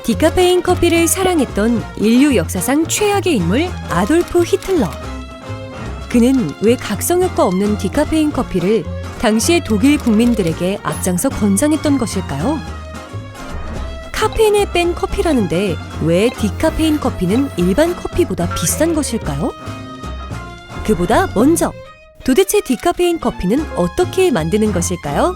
디카페인 커피를 사랑했던 인류 역사상 최악의 인물 아돌프 히틀러. 그는 왜 각성효과 없는 디카페인 커피를 당시의 독일 국민들에게 앞장서 권장했던 것일까요? 카페인을 뺀 커피라는데 왜 디카페인 커피는 일반 커피보다 비싼 것일까요? 그보다 먼저 도대체 디카페인 커피는 어떻게 만드는 것일까요?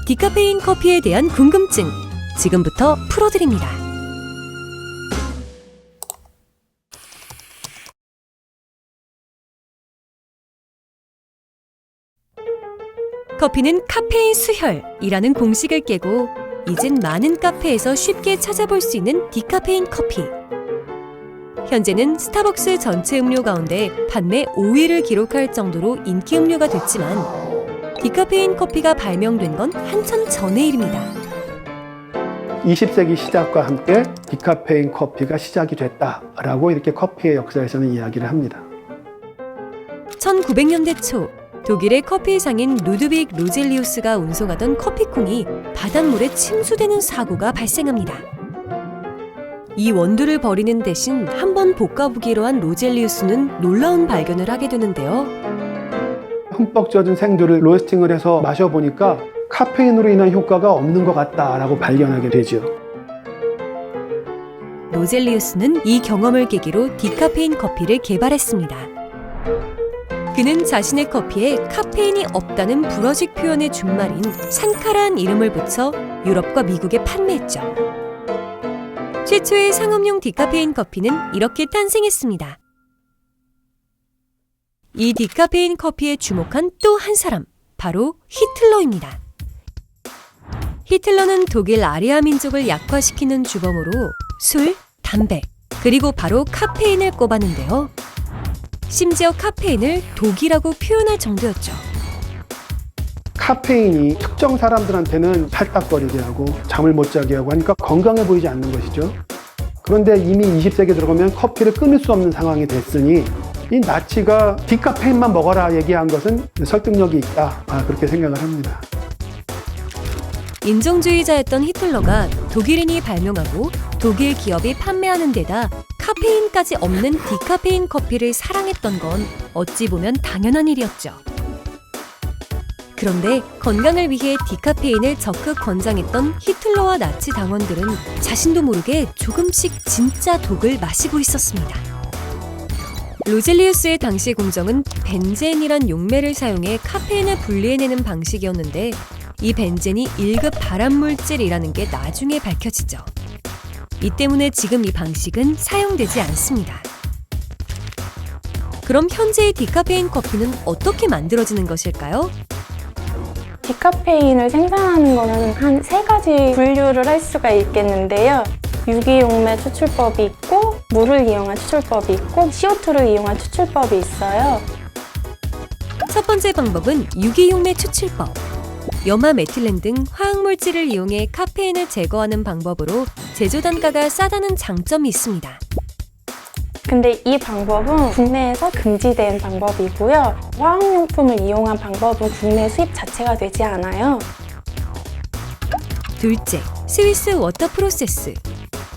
디카페인 커피에 대한 궁금증 지금부터 풀어드립니다. 커피는 카페인 수혈이라는 공식을 깨고 이젠 많은 카페에서 쉽게 찾아볼 수 있는 디카페인 커피. 현재는 스타벅스 전체 음료 가운데 판매 5위를 기록할 정도로 인기 음료가 됐지만 디카페인 커피가 발명된 건 한참 전의 일입니다. 20세기 시작과 함께 디카페인 커피가 시작이 됐다라고 이렇게 커피의 역사에서는 이야기를 합니다. 1900년대 초 독일의 커피상인 루드빅 로젤리우스가 운송하던 커피콩이 바닷물에 침수되는 사고가 발생합니다. 이 원두를 버리는 대신 한번 볶아보기로 한 로젤리우스는 놀라운 발견을 하게 되는데요. 흠뻑 젖은 생두를 로스팅을 해서 마셔보니까 카페인으로 인한 효과가 없는 것 같다라고 발견하게 되죠. 로젤리우스는 이 경험을 계기로 디카페인 커피를 개발했습니다. 그는 자신의 커피에 카페인이 없다는 불어식 표현의 준말인 산카라는 이름을 붙여 유럽과 미국에 판매했죠. 최초의 상업용 디카페인 커피는 이렇게 탄생했습니다. 이 디카페인 커피에 주목한 또 한 사람, 바로 히틀러입니다. 히틀러는 독일 아리아 민족을 약화시키는 주범으로 술, 담배, 그리고 바로 카페인을 꼽았는데요. 심지어 카페인을 독이라고 표현할 정도였죠. 카페인이 특정 사람들한테는 팔딱거리게 하고 잠을 못 자게 하고 하니까 건강해 보이지 않는 것이죠. 그런데 이미 20세기 들어가면 커피를 끊을 수 없는 상황이 됐으니 이 나치가 디카페인만 먹어라 얘기한 것은 설득력이 있다, 그렇게 생각을 합니다. 인종주의자였던 히틀러가 독일인이 발명하고 독일 기업이 판매하는 데다 카페인까지 없는 디카페인 커피를 사랑했던 건 어찌 보면 당연한 일이었죠. 그런데 건강을 위해 디카페인을 적극 권장했던 히틀러와 나치 당원들은 자신도 모르게 조금씩 진짜 독을 마시고 있었습니다. 로젤리우스의 당시 공정은 벤젠이란 용매를 사용해 카페인을 분리해내는 방식이었는데 이 벤젠이 1급 발암물질이라는 게 나중에 밝혀지죠. 이 때문에 지금 이 방식은 사용되지 않습니다. 그럼 현재의 디카페인 커피는 어떻게 만들어지는 것일까요? 디카페인을 생산하는 거는 한 3가지 분류를 할 수가 있겠는데요. 유기용매 추출법이 있고, 물을 이용한 추출법이 있고, CO2를 이용한 추출법이 있어요. 첫 번째 방법은 유기용매 추출법. 염화 메틸렌 등 화학물질을 이용해 카페인을 제거하는 방법으로 제조 단가가 싸다는 장점이 있습니다. 근데 이 방법은 국내에서 금지된 방법이고요. 화학용품을 이용한 방법은 국내 수입 자체가 되지 않아요. 둘째, 스위스 워터 프로세스.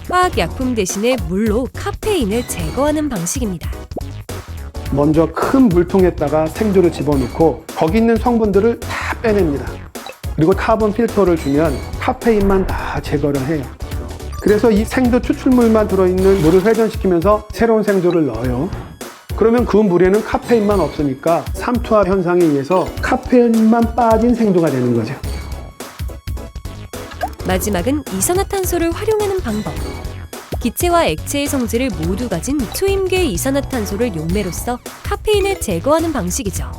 화학약품 대신에 물로 카페인을 제거하는 방식입니다. 먼저 큰 물통에다가 생두를 집어넣고 거기 있는 성분들을 다 빼냅니다. 그리고 카본 필터를 주면 카페인만 다 제거를 해요. 그래서 이 생두 추출물만 들어있는 물을 회전시키면서 새로운 생두를 넣어요. 그러면 그 물에는 카페인만 없으니까 삼투압 현상에 의해서 카페인만 빠진 생두가 되는 거죠. 마지막은 이산화탄소를 활용하는 방법. 기체와 액체의 성질을 모두 가진 초임계 이산화탄소를 용매로써 카페인을 제거하는 방식이죠.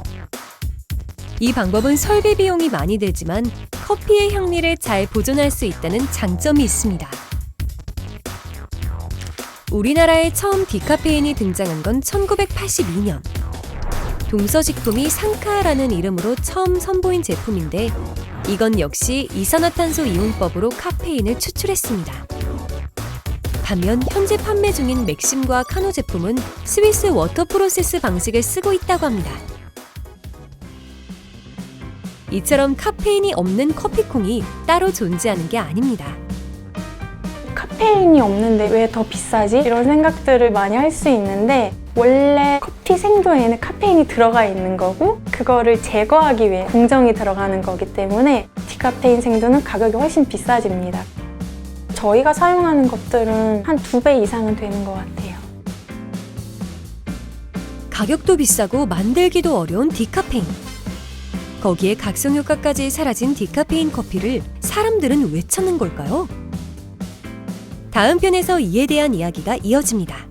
이 방법은 설비 비용이 많이 들지만 커피의 향미를 잘 보존할 수 있다는 장점이 있습니다. 우리나라에 처음 디카페인이 등장한 건 1982년. 동서식품이 상카라는 이름으로 처음 선보인 제품인데 이건 역시 이산화탄소 이용법으로 카페인을 추출했습니다. 반면 현재 판매 중인 맥심과 카노 제품은 스위스 워터 프로세스 방식을 쓰고 있다고 합니다. 이처럼 카페인이 없는 커피콩이 따로 존재하는 게 아닙니다. 카페인이 없는데 왜 더 비싸지? 이런 생각들을 많이 할 수 있는데 원래 커피 생두에는 카페인이 들어가 있는 거고 그거를 제거하기 위해 공정이 들어가는 거기 때문에 디카페인 생두는 가격이 훨씬 비싸집니다. 저희가 사용하는 것들은 한 2배 이상은 되는 것 같아요. 가격도 비싸고 만들기도 어려운 디카페인. 거기에 각성 효과까지 사라진 디카페인 커피를 사람들은 왜 찾는 걸까요? 다음 편에서 이에 대한 이야기가 이어집니다.